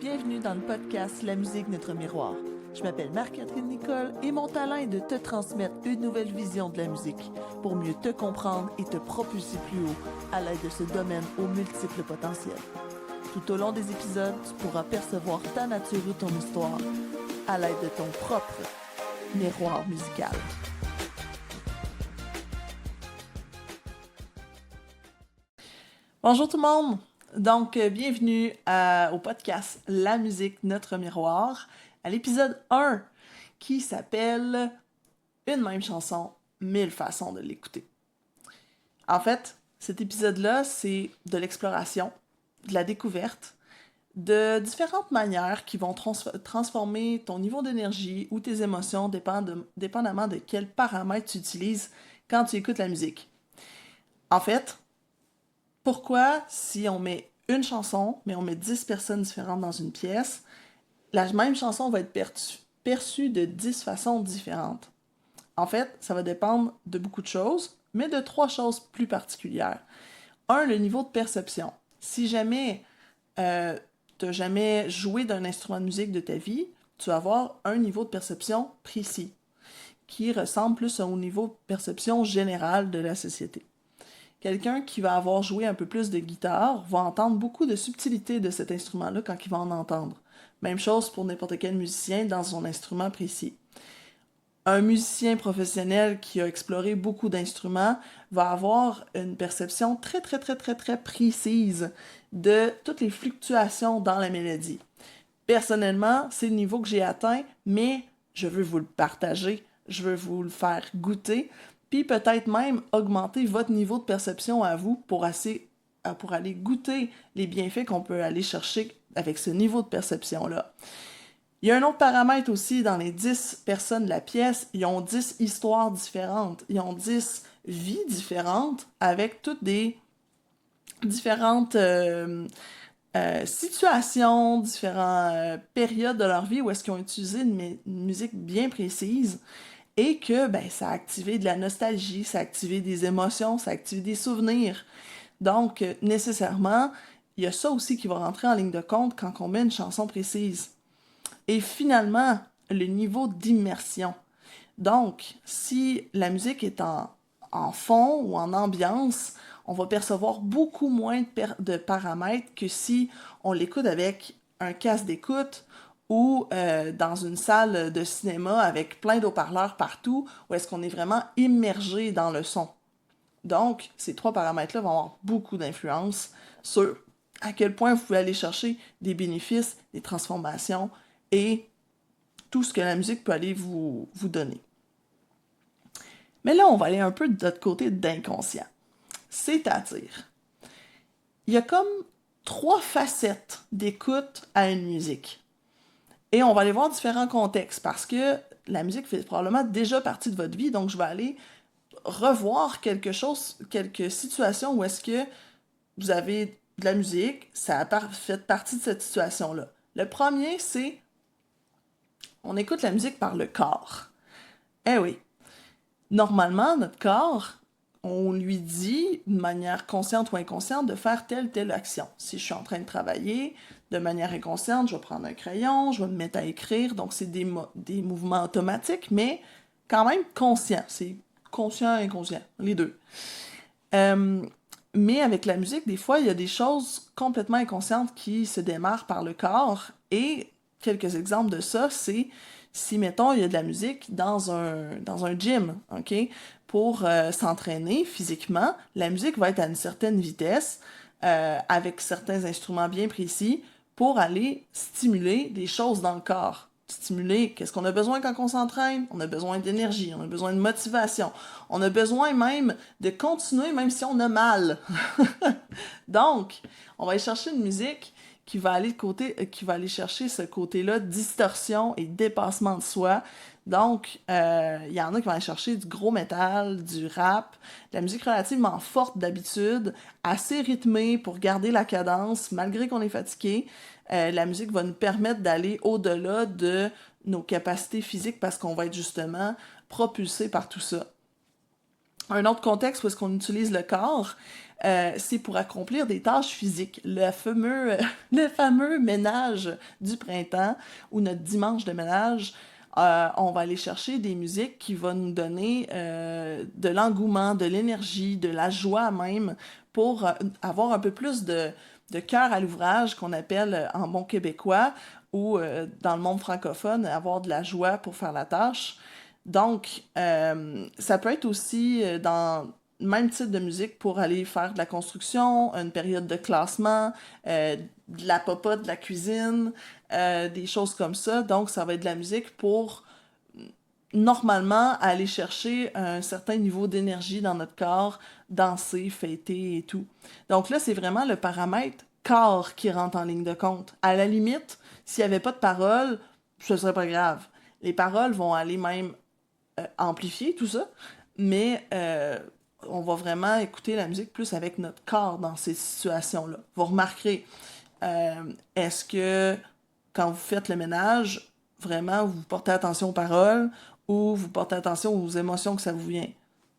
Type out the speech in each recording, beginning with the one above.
Bienvenue dans le podcast La musique, notre miroir. Je m'appelle Marc-Catherine Nicole et mon talent est de te transmettre une nouvelle vision de la musique pour mieux te comprendre et te propulser plus haut à l'aide de ce domaine aux multiples potentiels. Tout au long des épisodes, tu pourras percevoir ta nature ou ton histoire à l'aide de ton propre miroir musical. Bonjour tout le monde! Donc, bienvenue au podcast La musique, notre miroir, à l'épisode 1 qui s'appelle Une même chanson, 1000 façons de l'écouter. En fait, cet épisode-là, c'est de l'exploration, de la découverte, de différentes manières qui vont transformer ton niveau d'énergie ou tes émotions dépendamment de quels paramètres tu utilises quand tu écoutes la musique. En fait, pourquoi, si on met une chanson, mais on met 10 personnes différentes dans une pièce, la même chanson va être perçue de 10 façons différentes? En fait, ça va dépendre de beaucoup de choses, mais de 3 choses plus particulières. 1, le niveau de perception. Si jamais tu n'as jamais joué d'un instrument de musique de ta vie, tu vas avoir un niveau de perception précis, qui ressemble plus au niveau de perception générale de la société. Quelqu'un qui va avoir joué un peu plus de guitare va entendre beaucoup de subtilité de cet instrument-là quand il va en entendre. Même chose pour n'importe quel musicien dans son instrument précis. Un musicien professionnel qui a exploré beaucoup d'instruments va avoir une perception très précise de toutes les fluctuations dans la mélodie. Personnellement, c'est le niveau que j'ai atteint, mais je veux vous le partager, je veux vous le faire goûter, puis peut-être même augmenter votre niveau de perception à vous pour aller goûter les bienfaits qu'on peut aller chercher avec ce niveau de perception-là. Il y a un autre paramètre aussi, dans les 10 personnes de la pièce, ils ont 10 histoires différentes, ils ont 10 vies différentes avec toutes des différentes situations, différentes périodes de leur vie où est-ce qu'ils ont utilisé une musique bien précise et que ça a activé de la nostalgie, ça a activé des émotions, ça a activé des souvenirs. Donc, nécessairement, il y a ça aussi qui va rentrer en ligne de compte quand on met une chanson précise. Et finalement, le niveau d'immersion. Donc, si la musique est en fond ou en ambiance, on va percevoir beaucoup moins de paramètres que si on l'écoute avec un casque d'écoute ou dans une salle de cinéma avec plein d'haut-parleurs partout, où est-ce qu'on est vraiment immergé dans le son. Donc, ces 3 paramètres-là vont avoir beaucoup d'influence sur à quel point vous pouvez aller chercher des bénéfices, des transformations et tout ce que la musique peut aller vous donner. Mais là, on va aller un peu de l'autre côté d'inconscient. C'est-à-dire, il y a comme 3 facettes d'écoute à une musique. Et on va aller voir différents contextes parce que la musique fait probablement déjà partie de votre vie, donc je vais aller revoir quelques situations où est-ce que vous avez de la musique, ça a fait partie de cette situation-là. Le premier, c'est on écoute la musique par le corps. Eh oui, normalement, notre corps, on lui dit, de manière consciente ou inconsciente, de faire telle action. Si je suis en train de travailler, de manière inconsciente, je vais prendre un crayon, je vais me mettre à écrire, donc c'est des mouvements automatiques, mais quand même conscients. C'est conscient et inconscient, les deux. Mais avec la musique, des fois, il y a des choses complètement inconscientes qui se démarrent par le corps, et quelques exemples de ça, c'est si, mettons, il y a de la musique dans un gym, OK? Pour s'entraîner physiquement, la musique va être à une certaine vitesse, avec certains instruments bien précis, pour aller stimuler des choses dans le corps. Stimuler, qu'est-ce qu'on a besoin quand on s'entraîne? On a besoin d'énergie, on a besoin de motivation, on a besoin même de continuer même si on a mal. Donc, on va aller chercher une musique qui va aller chercher ce côté-là, distorsion et dépassement de soi. Donc, il y en a qui vont aller chercher du gros métal, du rap, de la musique relativement forte d'habitude, assez rythmée pour garder la cadence, malgré qu'on est fatigué. La musique va nous permettre d'aller au-delà de nos capacités physiques parce qu'on va être justement propulsé par tout ça. Un autre contexte où est-ce qu'on utilise le corps, c'est pour accomplir des tâches physiques. Le fameux ménage du printemps ou notre dimanche de ménage, on va aller chercher des musiques qui vont nous donner de l'engouement, de l'énergie, de la joie même, pour avoir un peu plus de cœur à l'ouvrage qu'on appelle en bon québécois ou dans le monde francophone, avoir de la joie pour faire la tâche. Donc, ça peut être aussi dans le même type de musique pour aller faire de la construction, une période de classement, de la popote, de la cuisine, des choses comme ça. Donc, ça va être de la musique pour normalement aller chercher un certain niveau d'énergie dans notre corps, danser, fêter et tout. Donc là, c'est vraiment le paramètre corps qui rentre en ligne de compte. À la limite, s'il n'y avait pas de paroles, ce serait pas grave. Les paroles vont aller même amplifier tout ça, mais on va vraiment écouter la musique plus avec notre corps dans ces situations-là. Vous remarquerez, est-ce que quand vous faites le ménage, vraiment vous portez attention aux paroles ou vous portez attention aux émotions que ça vous vient?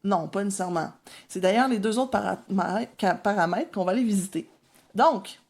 Non, pas nécessairement. C'est d'ailleurs les deux autres paramètres qu'on va aller visiter. Donc,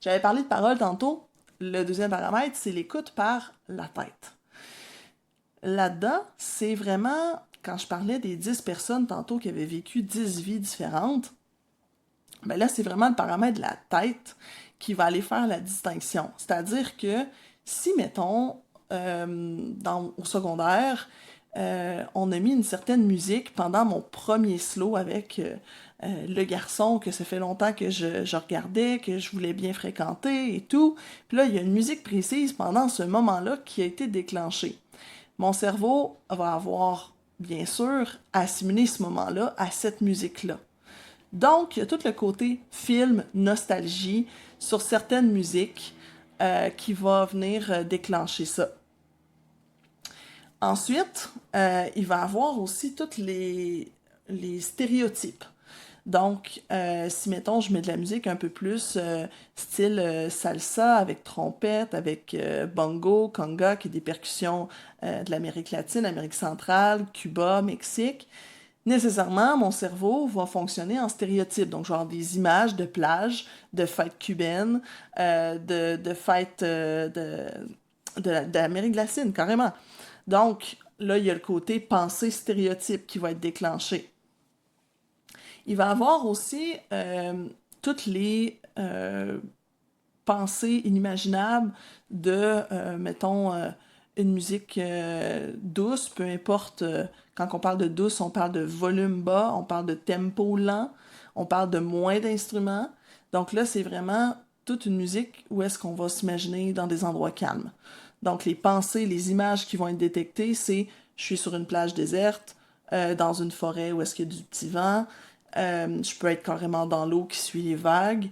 j'avais parlé de paroles tantôt. Le deuxième paramètre, c'est l'écoute par la tête. Là-dedans, c'est vraiment, quand je parlais des 10 personnes tantôt qui avaient vécu 10 vies différentes, ben là, c'est vraiment le paramètre de la tête qui va aller faire la distinction. C'est-à-dire que si, mettons, au secondaire, on a mis une certaine musique pendant mon premier slow avec le garçon que ça fait longtemps que je regardais, que je voulais bien fréquenter et tout. Puis là, il y a une musique précise pendant ce moment-là qui a été déclenchée. Mon cerveau va avoir, bien sûr, assimilé ce moment-là à cette musique-là. Donc, il y a tout le côté film, nostalgie sur certaines musiques qui va venir déclencher ça. Ensuite, il va y avoir aussi tous les stéréotypes. Donc, si, mettons, je mets de la musique un peu plus style salsa, avec trompette, avec bongo, conga, qui est des percussions de l'Amérique latine, Amérique centrale, Cuba, Mexique, nécessairement, mon cerveau va fonctionner en stéréotypes. Donc, genre des images de plages, de fêtes cubaines, de fêtes d'Amérique latine, carrément. Donc, là, il y a le côté pensée stéréotype qui va être déclenché. Il va y avoir aussi toutes les pensées inimaginables de, mettons, une musique douce, peu importe, quand on parle de douce, on parle de volume bas, on parle de tempo lent, on parle de moins d'instruments. Donc là, c'est vraiment toute une musique où est-ce qu'on va s'imaginer dans des endroits calmes. Donc les pensées, les images qui vont être détectées, c'est je suis sur une plage déserte, dans une forêt où est-ce qu'il y a du petit vent, je peux être carrément dans l'eau qui suit les vagues,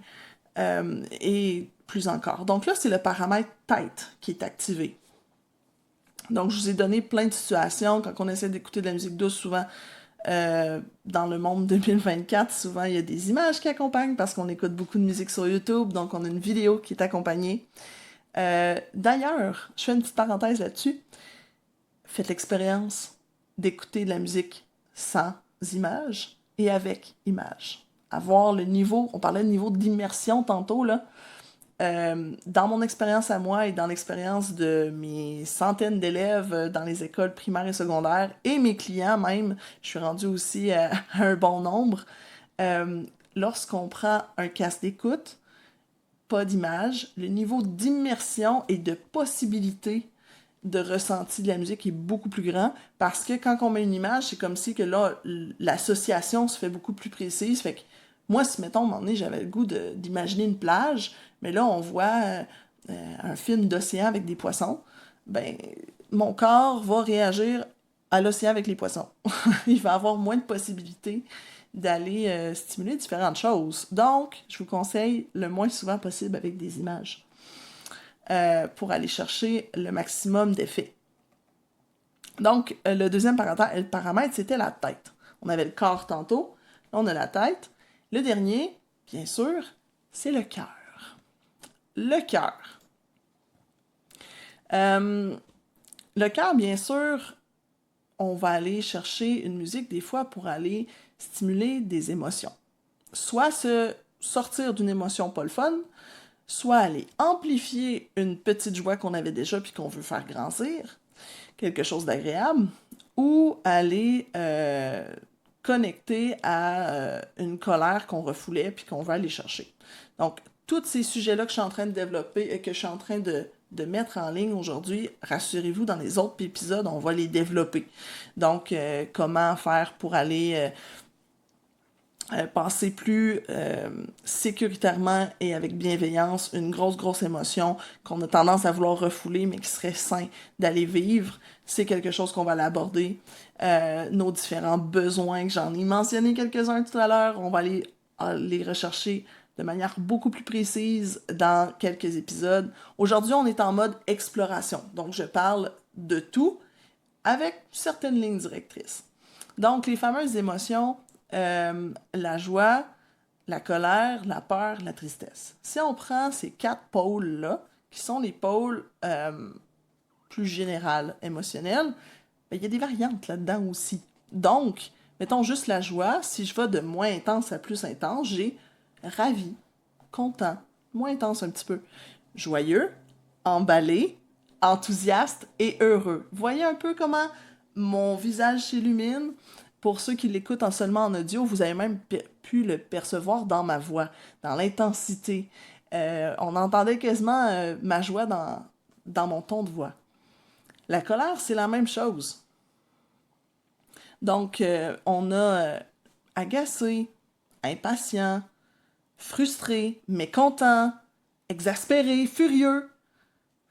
et plus encore. Donc là, c'est le paramètre tête qui est activé. Donc, je vous ai donné plein de situations. Quand on essaie d'écouter de la musique douce, souvent, dans le monde 2024, souvent, il y a des images qui accompagnent parce qu'on écoute beaucoup de musique sur YouTube, donc on a une vidéo qui est accompagnée. D'ailleurs, je fais une petite parenthèse là-dessus. Faites l'expérience d'écouter de la musique sans images et avec images. Avoir le niveau, on parlait de niveau d'immersion tantôt, là. Dans mon expérience à moi et dans l'expérience de mes centaines d'élèves dans les écoles primaires et secondaires et mes clients même, je suis rendue aussi à un bon nombre, lorsqu'on prend un casque d'écoute, pas d'image, le niveau d'immersion et de possibilité de ressenti de la musique est beaucoup plus grand parce que quand on met une image, c'est comme si que là, l'association se fait beaucoup plus précise. Fait que moi, si mettons, à un moment donné, j'avais le goût d'imaginer une plage, mais là, on voit un film d'océan avec des poissons, ben, mon corps va réagir à l'océan avec les poissons. Il va avoir moins de possibilités d'aller stimuler différentes choses. Donc, je vous conseille le moins souvent possible avec des images pour aller chercher le maximum d'effets. Donc, le deuxième paramètre, c'était la tête. On avait le corps tantôt, là, on a la tête. Le dernier, bien sûr, c'est le cœur. Le cœur. Le cœur, bien sûr, on va aller chercher une musique des fois pour aller stimuler des émotions. Soit se sortir d'une émotion pas le fun, soit aller amplifier une petite joie qu'on avait déjà puis qu'on veut faire grandir, quelque chose d'agréable, ou aller connecter à une colère qu'on refoulait puis qu'on veut aller chercher. Donc, tous ces sujets-là que je suis en train de développer et que je suis en train de mettre en ligne aujourd'hui, rassurez-vous, dans les autres épisodes, on va les développer. Donc, comment faire pour aller passer plus sécuritairement et avec bienveillance une grosse émotion qu'on a tendance à vouloir refouler, mais qui serait sain d'aller vivre. C'est quelque chose qu'on va l'aborder. Nos différents besoins, que j'en ai mentionné quelques-uns tout à l'heure, on va aller les rechercher de manière beaucoup plus précise dans quelques épisodes. Aujourd'hui, on est en mode exploration. Donc, je parle de tout avec certaines lignes directrices. Donc, les fameuses émotions, la joie, la colère, la peur, la tristesse. Si on prend ces 4 pôles-là, qui sont les pôles plus générales émotionnels, ben, il y a des variantes là-dedans aussi. Donc, mettons juste la joie, si je vais de moins intense à plus intense, j'ai ravi, content, moins intense un petit peu, joyeux, emballé, enthousiaste et heureux. Voyez un peu comment mon visage s'illumine. Pour ceux qui l'écoutent seulement en audio, vous avez même pu le percevoir dans ma voix, dans l'intensité. On entendait quasiment ma joie dans mon ton de voix. La colère, c'est la même chose. Donc, on a agacé, impatient, frustré, mécontent, exaspéré, furieux.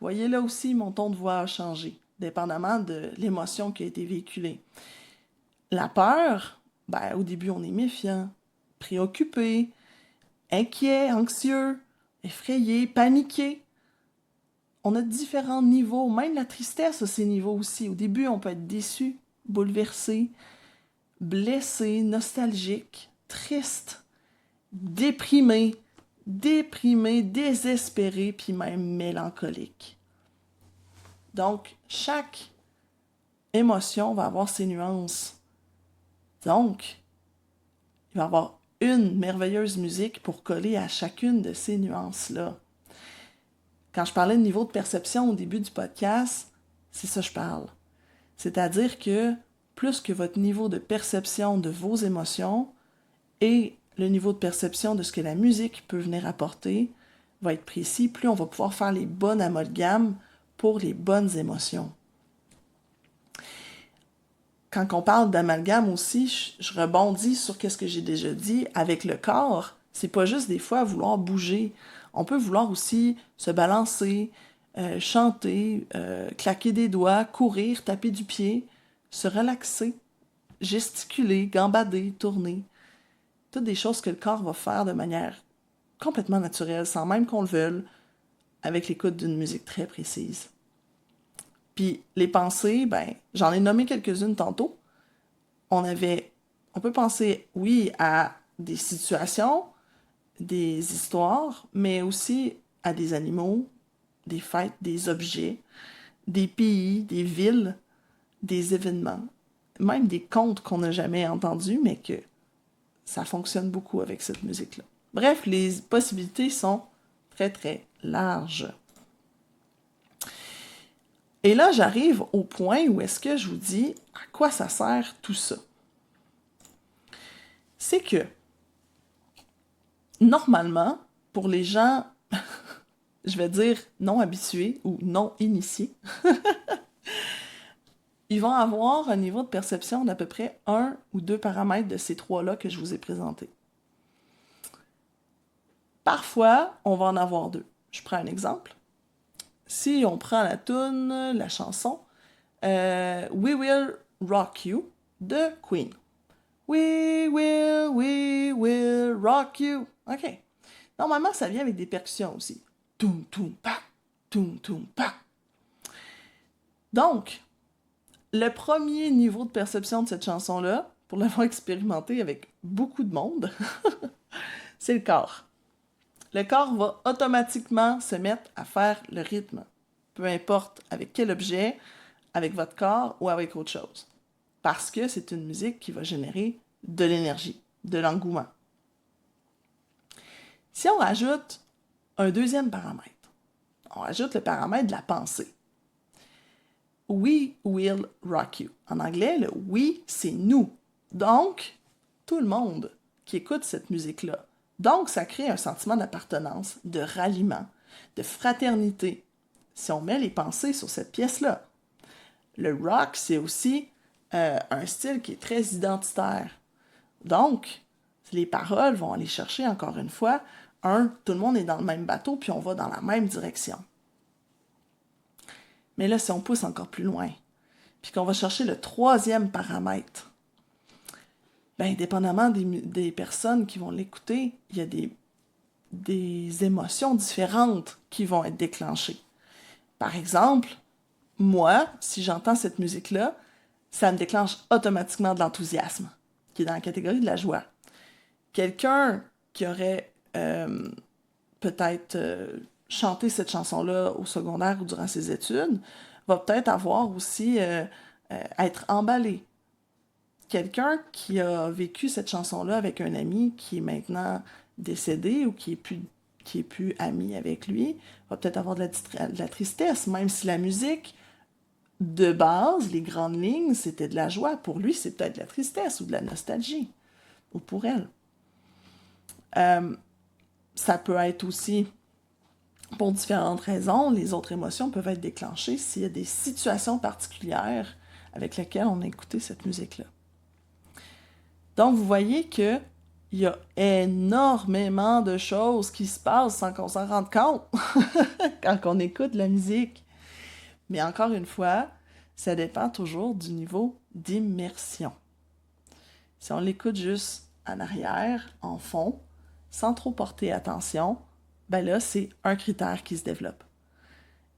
Voyez là aussi, mon ton de voix a changé, dépendamment de l'émotion qui a été véhiculée. La peur, ben, au début, on est méfiant, préoccupé, inquiet, anxieux, effrayé, paniqué. On a différents niveaux, même la tristesse a ses niveaux aussi. Au début, on peut être déçu, bouleversé, blessé, nostalgique, triste, déprimé, désespéré, puis même mélancolique. Donc, chaque émotion va avoir ses nuances. Donc, il va y avoir une merveilleuse musique pour coller à chacune de ces nuances-là. Quand je parlais de niveau de perception au début du podcast, c'est ça que je parle. C'est-à-dire que plus que votre niveau de perception de vos émotions et le niveau de perception de ce que la musique peut venir apporter va être précis, plus on va pouvoir faire les bonnes amalgames pour les bonnes émotions. Quand on parle d'amalgame aussi, je rebondis sur ce que j'ai déjà dit avec le corps. C'est pas juste des fois vouloir bouger. On peut vouloir aussi se balancer, chanter, claquer des doigts, courir, taper du pied, se relaxer, gesticuler, gambader, tourner. Toutes des choses que le corps va faire de manière complètement naturelle, sans même qu'on le veuille, avec l'écoute d'une musique très précise. Puis les pensées, ben, j'en ai nommé quelques-unes tantôt. On peut penser, oui, à des situations, des histoires, mais aussi à des animaux, des fêtes, des objets, des pays, des villes, des événements, même des contes qu'on n'a jamais entendus, mais que ça fonctionne beaucoup avec cette musique-là. Bref, les possibilités sont très, très larges. Et là, j'arrive au point où est-ce que je vous dis à quoi ça sert tout ça. C'est que, normalement, pour les gens, je vais dire non habitués ou non initiés, ils vont avoir un niveau de perception d'à peu près 1 ou 2 paramètres de ces 3-là que je vous ai présentés. Parfois, on va en avoir 2. Je prends un exemple. Si on prend la toune, la chanson We Will Rock You de Queen. We will rock you. OK. Normalement, ça vient avec des percussions aussi. Toum, toum, pa, toum, toum, pa. Donc, le premier niveau de perception de cette chanson-là, pour l'avoir expérimenté avec beaucoup de monde, c'est le corps. Le corps va automatiquement se mettre à faire le rythme. Peu importe avec quel objet, avec votre corps ou avec autre chose. Parce que c'est une musique qui va générer de l'énergie, de l'engouement. Si on rajoute un deuxième paramètre, on rajoute le paramètre de la pensée. We will rock you. En anglais, le we, c'est nous. Donc, tout le monde qui écoute cette musique-là. Donc, ça crée un sentiment d'appartenance, de ralliement, de fraternité, si on met les pensées sur cette pièce-là. Le rock, c'est aussi un style qui est très identitaire. Donc, les paroles vont aller chercher, encore une fois, tout le monde est dans le même bateau, puis on va dans la même direction. Mais là, si on pousse encore plus loin, puis qu'on va chercher le troisième paramètre, bien, dépendamment des personnes qui vont l'écouter, il y a des émotions différentes qui vont être déclenchées. Par exemple, moi, si j'entends cette musique-là, ça me déclenche automatiquement de l'enthousiasme, qui est dans la catégorie de la joie. Quelqu'un qui aurait peut-être chanté cette chanson-là au secondaire ou durant ses études va peut-être avoir aussi être emballé. Quelqu'un qui a vécu cette chanson-là avec un ami qui est maintenant décédé ou qui est plus ami avec lui va peut-être avoir de la tristesse, même si la musique de base, les grandes lignes, c'était de la joie. Pour lui, c'est peut-être de la tristesse ou de la nostalgie, ou pour elle. Ça peut être aussi, pour différentes raisons, les autres émotions peuvent être déclenchées s'il y a des situations particulières avec lesquelles on a écouté cette musique-là. Donc, vous voyez qu'il y a énormément de choses qui se passent sans qu'on s'en rende compte quand on écoute la musique. Mais encore une fois, ça dépend toujours du niveau d'immersion. Si on l'écoute juste en arrière, en fond, sans trop porter attention, ben là, c'est un critère qui se développe.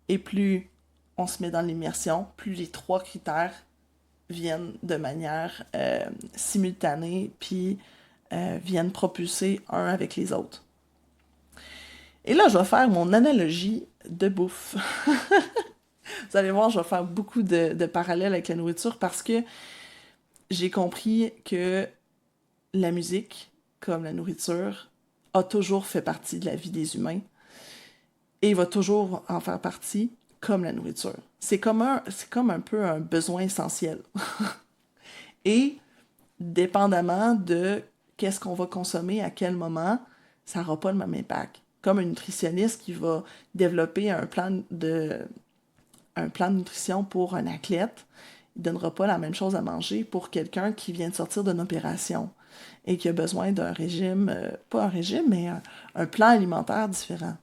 Et plus on se met dans l'immersion, plus les 3 critères viennent de manière simultanée, puis viennent propulser un avec les autres. Et là, je vais faire mon analogie de bouffe. Vous allez voir, je vais faire beaucoup de parallèles avec la nourriture parce que j'ai compris que la musique, comme la nourriture, a toujours fait partie de la vie des humains et va toujours en faire partie comme la nourriture. C'est comme un peu un besoin essentiel. Et dépendamment de qu'est-ce qu'on va consommer à quel moment, ça n'aura pas le même impact. Comme un nutritionniste qui va développer un plan de nutrition pour un athlète, il ne donnera pas la même chose à manger pour quelqu'un qui vient de sortir d'une opération et qui a besoin d'un régime, pas un régime, mais un plan alimentaire différent.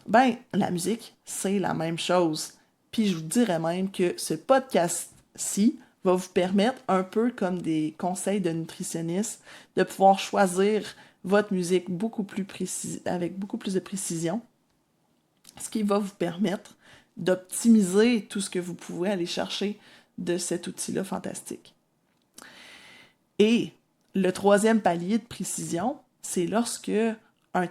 Ben, la musique, c'est la même chose. Puis je vous dirais même que ce podcast-ci va vous permettre, un peu comme des conseils de nutritionniste, de pouvoir choisir votre musique avec beaucoup plus de précision, ce qui va vous permettre d'optimiser tout ce que vous pouvez aller chercher de cet outil-là fantastique. Et le troisième palier de précision, c'est lorsque un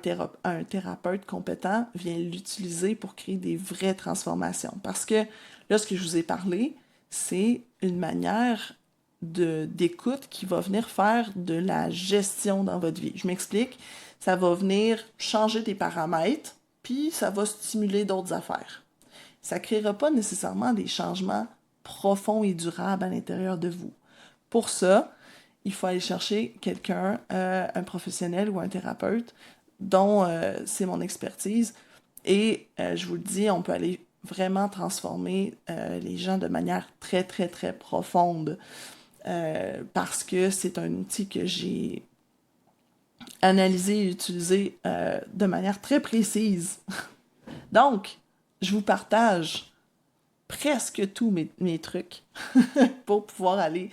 thérapeute compétent vient l'utiliser pour créer des vraies transformations. Parce que là, ce que je vous ai parlé, c'est une manière d'écoute qui va venir faire de la gestion dans votre vie. Je m'explique, ça va venir changer des paramètres, puis ça va stimuler d'autres affaires. Ça ne créera pas nécessairement des changements profonds et durables à l'intérieur de vous. Pour ça, il faut aller chercher quelqu'un, un professionnel ou un thérapeute, dont c'est mon expertise. Et je vous le dis, on peut aller vraiment transformer les gens de manière très, très, très profonde. Parce que c'est un outil que j'ai analysé et utilisé de manière très précise. Donc, je vous partage presque tous mes trucs pour pouvoir aller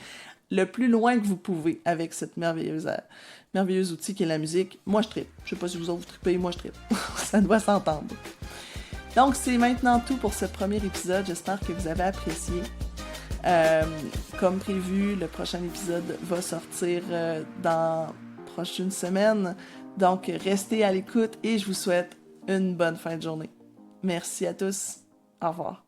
le plus loin que vous pouvez avec cette merveilleuse outil qui est la musique. Moi, je trippe. Je sais pas si vous autres vous trippez, moi je trippe. Ça doit s'entendre. Donc, c'est maintenant tout pour ce premier épisode. J'espère que vous avez apprécié. Comme prévu, le prochain épisode va sortir dans prochaine semaine. Donc, restez à l'écoute et je vous souhaite une bonne fin de journée. Merci à tous. Au revoir.